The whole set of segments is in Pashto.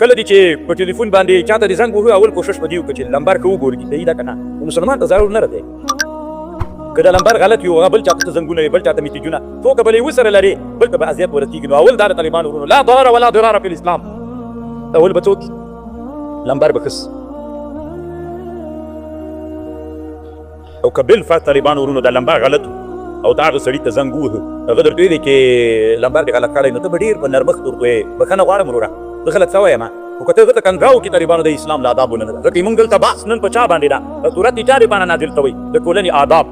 کله دې چې په ټلیفون باندې چاته دې زنګ ووهو اول کوشش به دې وکړو چې لمبر که وګوري صحیح ده که نه مسلمان ته ضرور نه رسي که د لمبر غلط وي هغه بل چاته ته زنګونه وي بل چاته میسیجونه څوک به یې ورسره لري بل ته به اذیت ورسېږي نو اول دا د طالبانو ورونو لا ضرر ولا ضرار فی الاسلام اول به څوک لمبر به خس او که بالفعل طالبانو ورونو دا لمبر غلط او دا هغه سړي ته زنګ ووهه هغه درته ویلي چې لمبر دې غلط کړی نو ته به ډېر په نرمښت ورته ویې بښنه غواړم وروره زه غلط شوی یم خو که ته هغه ته کنځا وکړې طالبانو د اسلام له آدابو نه ده ځکه موږ دلته بحث نن په چا باندې ده د صورت یې چا دپاره نازل شوی د ټولنې آداب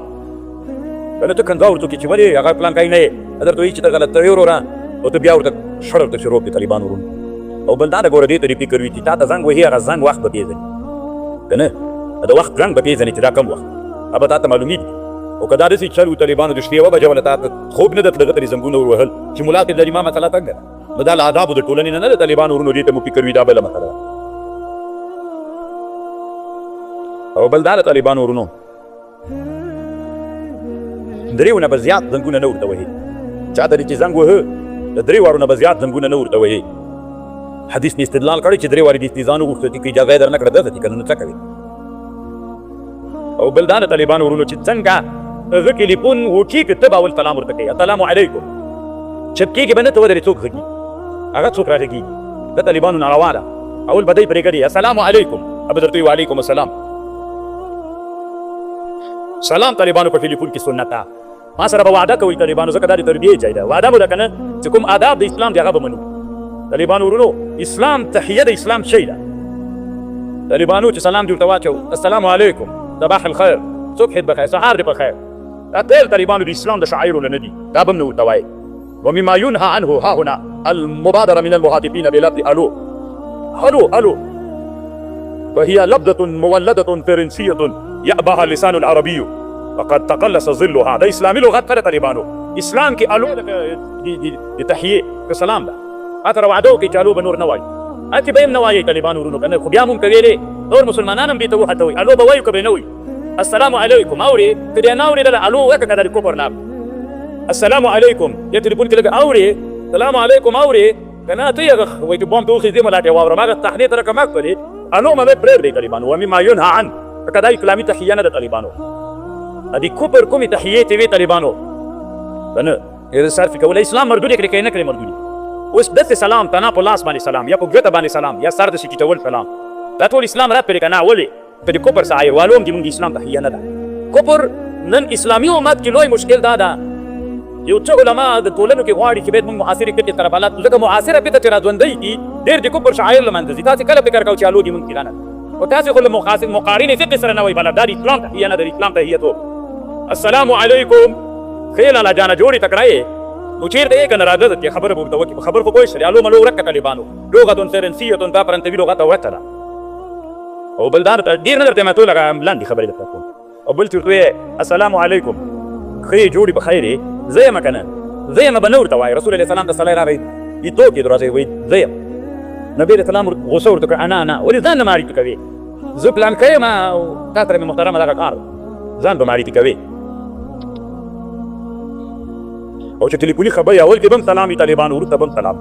که نه ته کنځا ورته وکړې چې ولې هغه پلانکی نه یې درته وایي چې ته غلط شوی وروره او ته بیا ورته شړ ورته شروع کړې طالبانو ورونو او بل دا د ګوره دې ته دې فکر وي چې تا ته زنګ وهي هغه زنګ وخت به پېژني که نه د وخت رنګ به پېژني چې دا کم وخت هغه به تا ته معلومېږي او که دا داسې چل و طالبانو د شپې 1 بجه وله تا ته خوب نه درتله هغه ته دې زنګونه ور وهل چې ملا کې لري ما مسله څنګه ده نو دا له آدابو د ټولنې نه د طالبانو ورونو دې ته مو فکر وي دا بله مسله ده او بل دا د طالبانو ورونو دریو نه به زیات زنګونه نه ورته وهي چا ته دې چې زنګ وهه د 3 وارو نه به زیات زنګونه نه ورته وهي حدیث نه استدلال کړی چې 3 وارې د استیزان وغوښته چې اجازه یې درنه کړه دلته چې که نو څه کوي او بل دا د طالبانو ورونو چې څنګه هغه ټلیفون وکړي که ته به اول سلام ورته کوي السلام علیکم چپ کېږي به نه ته ودرې څوک غږي هغه څوک راغږي د طالبانو ناروا ده اول به دی پرې کړي السلام علیکم به درته وي وعلیکم السلام سلام طالبانو په ټلیفون کې سنت ده ما سره به وعده کوئ طالبانو ځکه دا د تربیې ځای ده وعده مو ده که نه چې کوم آداب د اسلام دی هغه به منو طالبانو ورونو اسلام تحیه د اسلام شی ده طالبانو چې سلام دې ورته واچو السلام علیکم صباح الخير صبح بخير سهار دې بخير دا ټول طالبانو د اسلام د شعایرو نه دي دا به هم نه ورته وایي ومما ينهى عنه ها هنا المبادرة من المهاتفين بلفظ الو الو الو وهي لفظة مولدة فرنسية يأباها اللسان العربي فقد تقلص ظلها دا اسلامي لغت نه طالبانو اسلام کې الو د تحیه سلام ده اته وعده وکړي چې الو به نور نه وایي اته به هم نه وایي طالبانو ورونو کنه خو بیا مونږ کوي نور مسلمانان هم دې ته وهته وایي الو به وایو که به نه وایي السلام علیکم اوري که دې نه اورېدله الو وکړه دا د کفر نه السلام علیکم یا ټلیفون کې لږ اورې سلام علیکم اورې که نه ته یې هغه وایي چې بام ته وخېږې ملاټې واورم هغه تحلیې ته رقم کړې الو مه به پرېږدئ طالبانو ومما ینهى عن که دا اسلامي تحیه نه ده طالبانو دې کفر کومې تحیې چې وې طالبانو که نه صرف کولی اسلام مردود یې کړې که یې نه کړې مردودي اوس داسې سلام تنا په لاس باندې سلام یا په ګوته باندې سلام یا سر داسې ټیټول سلام دا ټول اسلام رد کړې که نه ولې ته د کفر شاعر والو هم زموږ د اسلام تحیه نه ده کفر نن اسلامي امت کې لوی مشکل دا ده یو څه علما د ټولنو کې غواړي چې باید موږ معاصرې فقې سره بلد ځکه معاصره فقه چې راژوندی دي ډېر د کفر شاعر له منځه ځي تاسې کله فکر کوئ چې الو دې موږ کې نه او تاسې خو له مقارنې فقې سره نه وایي بلد دا د اسلام تحیه نه ده د اسلام تحیه تو السلام علیکم خیل الله جانه جوړې تکړه نو چیرته یې که نه راځه چې خبره به ورته وکړي په خبر خو پوه شئ الو ملو ورکه طالبانو لغة فرنسیة دا فرانسوي لغت ورته ده او بل دا ډېر نه درته ماته لږه لاندې خبرې درته کوم او بل چې ورته وایې السلام علیکم ښې جوړې په خیر یې زه یم که نه زه یم به نه ورته وایي رسول علیه السلام ته سړی راغی یې څوک یې راځي وایي زه یم نبي علیه السلام غوسه ورته کړه انا ولې ځان نه معرفي کوې زه پلانکی یم او تا سره مې محترمه دغه کار ځان به معرفي کوې او چې ټلیفوني خبرې اول کې به هم سلام وي طالبانو وروسته به هم سلام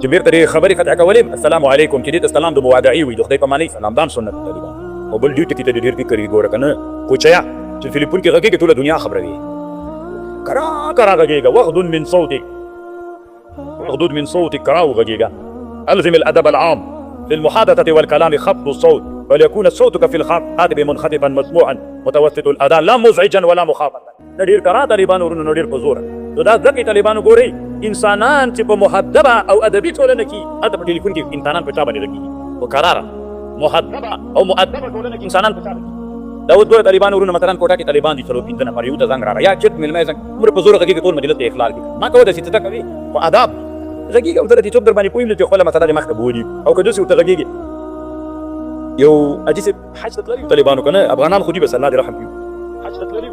چې بېرته دې خبرې قطع کولې السلام علیکم چې دې ته سلام د موادعي وي د خدای په معنی سلام دا هم سنت طالبان او بل ډېر ټکي ته ډېر فکر یې ګوره که نه کوچیا چې ټلیفون کې غږېږي ټوله دنیا خبروي کرا کرا غږېږه واغضن من صوتك کرا وغږېږه الزم الادب العام في المحادثة والكلام خفض الصوت وليكون صوتك في الخاطب منخفضا مسموعا متوسط الاداء لا مزعجا ولا مخافتا نه ډېر کرا طالبانو ورونو نه ډېر په زوره نو دا ځکه طالبانو ګورئ انسانان چې په مهذبه او ادبي ټولنه کې هلته په ټلیفون کې انسانان په چا باندې لګېږي په کراره مهذبه او مؤدبه ټولنه کې انسانان په چا لګېږي دا اوس ګوره طالبانو ورونو مثلا کوټه کې طالبان دي 4-5 نفر یو ته زنګ راغی یا چټ میلمه زنګ عمر په زوره غږېږي ټول مجلس ته اخلال کوي ما کوه داسې ته کوي په آداب غږېږي او ته چې څوک در باندې پوهېږي چې خپله مسله دې مخته بولي او که داسې ورته غږېږي یو حاجي صاحب حج ته تللي طالبانو که نه افغانان خو دي بس الله دې رحم کړي حج ته تللي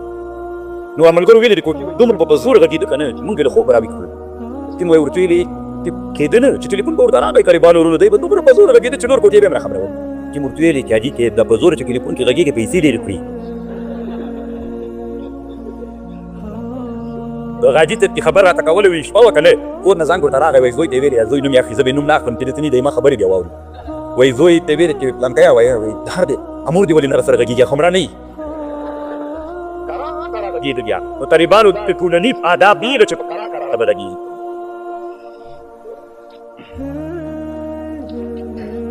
نو ملګرو ویلې دي کوټې دومره په زور غږېده که نه چې مونږ یې له خوبه راویښ کړل سپین وایي ورته ویلې چې کېده نه چې ټلیفون به ورته راغی طالبانو ورونو دی به دومره په زور غږېده چې نور کوټې به یې هم راخبرول چې مو ورته ویلې چې حاجي کې دا په زور چې ټلیفون کې غږېږي پیسې ډېرې کړي د غاجي ته خبر راته کولې وي شپه وکړه کور نه ځان ورته راغی وایي زوی ته ویلې زوی نوم یې اخلي زه به نوم نه اخلم چې دته نه دی ما خبرې بیا واوري وایي زوی ته ویلې چې پلانکیا وایي دهر دی امور دی ولې نه سره غږیږي خو مړه نه وي غږېده بیا نو طالبانو د ټولنیز آداب دي چې په به لګي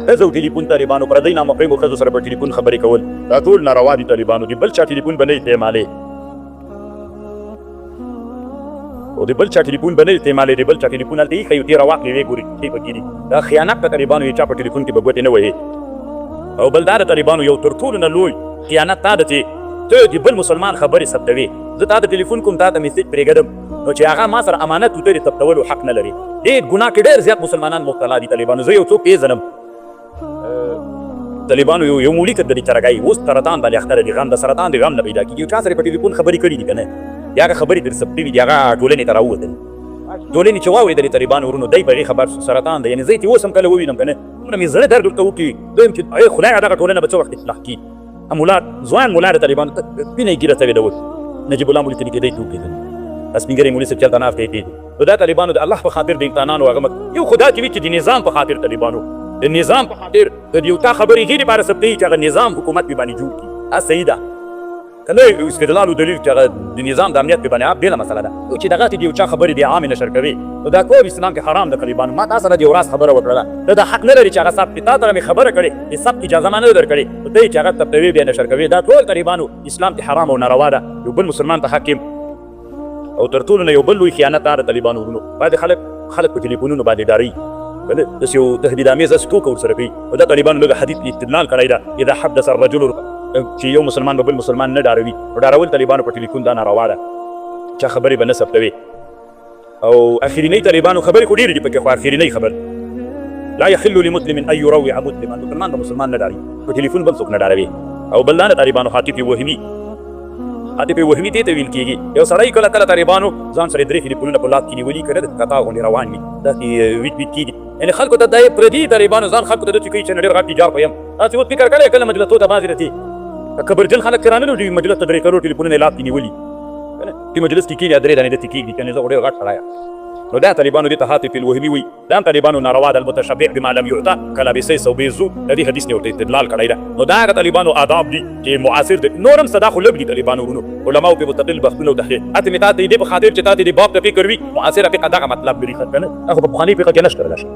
ښځو ټلیفون طالبانو پردی نامحرمو ښځو سره په ټلیفون خبرې کول دا ټول ناروا دي طالبانو د بل چا ټلیفون به نه استعمالوي او د بل چا ټلیفون به نه استعمالوي د بل چا ټلیفون هلته ایښی تېره واخلې ویې ګوري چې پکې دي دا خیانت د طالبانو یې چا په ټلیفون کې به ګوتې نه وهي او بل دا د طالبانو یو تر ټولو نه لوی خیانت دا ده چې ته د بل مسلمان خبرې ثبتوي زه تا د ټلیفون کوم تا ته میسیج پرېږدم نو چې هغه ما سره امانت و ته د ثبتولو حق نه لري دې ګناه کې ډېر زیات مسلمانان مبتلا دي طالبانو زه یو څوک پېژنم طالبانو یو مولي ته د دې چرګۍ اوس سرطان باندې اخته دی غم د سرطان د غم نه پیدا کېږي یو چا سره په ټلیفون خبرې کړي دي که نه یا هغه خبرې در ثبتې وي دي هغه ټولنې ته راووتلې ټولنې چې واورېدلې طالبانو ورونو دی په هغې خبر شو سرطان دی یعنې زه یې اوس هم کله ووینم که نه دومره مې زړه درد ورته وکړي دویم چې خدایه دغه ټولنه به څه وخت اصلاح کړي مولا ځوان مولا د طالبانو سپینه یې ګیره ته ویده اوس نجیب الله مولي ته نږدې توپېدل سپین ګرې مولي صاحب چلته ناست دی نو دا طالبانو د الله په خاطر د امتحانانو هغه یو خدا چې وي چې د نظام په خاطر طالبانو د نظام په خاطر د یو تا خبرې هغې لپاره ثبتوي چې هغه نظام حکومت پې باندې جوړ کړي دا صحیح ده که نه استدلال و دلیل چې هغه د نظام د امنیت پې باندې بېله مسله ده چې دغه د یو چا خبرې د عامې نشر کوي نو دا کور اسلام کې حرام ده طالبانو ما تا سره د یو راز خبره وکړله ته دا حق نه لري چې هغه ثبت کړي تا سره مې خبره کړې د ثبت اجازه ما نه ده درکړې نو ته یې چې هغه ثبتوي بیا نشر کوي دا ټول طالبانو اسلام کې حرام او ناروا ده یو بل مسلمان ته حق او تر ټولو نه یو بل لوی خیانت دا د طالبانو ورونو باندې خلک په ټلیفونونو باندې ډاري کنه داسې یو تهدیدامیزه ټوکه ورسره کوي او دا طالبانو لږ حدیث استدلال کړی ده اذا حدث الرجل چې یو مسلمان به بل مسلمان نه ډاروي نو ډارول طالبانو په ټلیفون دا ناروا ده چا خبرې به نه ثبتوي او اخرینۍ طالبانو خبرې خو ډېرې دي پکې خو اخرینۍ خبر لا يحل لمسلم ان يروع مسلما مسلمان به مسلمان نه ډاري په ټلیفون بل څوک نه ډاروي او بل دا د طالبانو هاتف وهمي دې ته ویل کېږي یو سړی کله کله طالبانو ځان سره درې ټلیفونونه په لاس کې نیولي که نه د قطار غوندې روان وي داسې ویټ کېږي یعنې خلکو ته دا یې پردي طالبانو ځان خلکو ته داسې کوي چې نه ډېر غټ تجار په یم تاسې اوس فکر کړی کله مجلسو ته بعضې راځي کبرجن خلک چې رانلو دوی مجلس ته درې کلو ټلیفونونه یې لاس کې نیولي که نه چې مجلس کې کېني درې دانې داسې کېږدي که نه زه خو ډېر غټ سړی یم نو دا طالبانو دې ته هاتف الوهمي وایي دا هم طالبانو ناروا ده المتشبع بما لم يعطى کلابسیس او بیزو د دې حدیث نه ورته استدلال کړی ده نو دا هغه طالبانو آداب دي چې معاصر دي نور هم صدا خو لږ دي طالبانو ورونو علماو پې مستقل بحثونه او تحقیق اته مې تا ته دې په خاطر چې تا ته دې باب ته فکر وي معاصره فقه دغه مطلب لري که نه هغه په پخواني فقه کې نشته راشي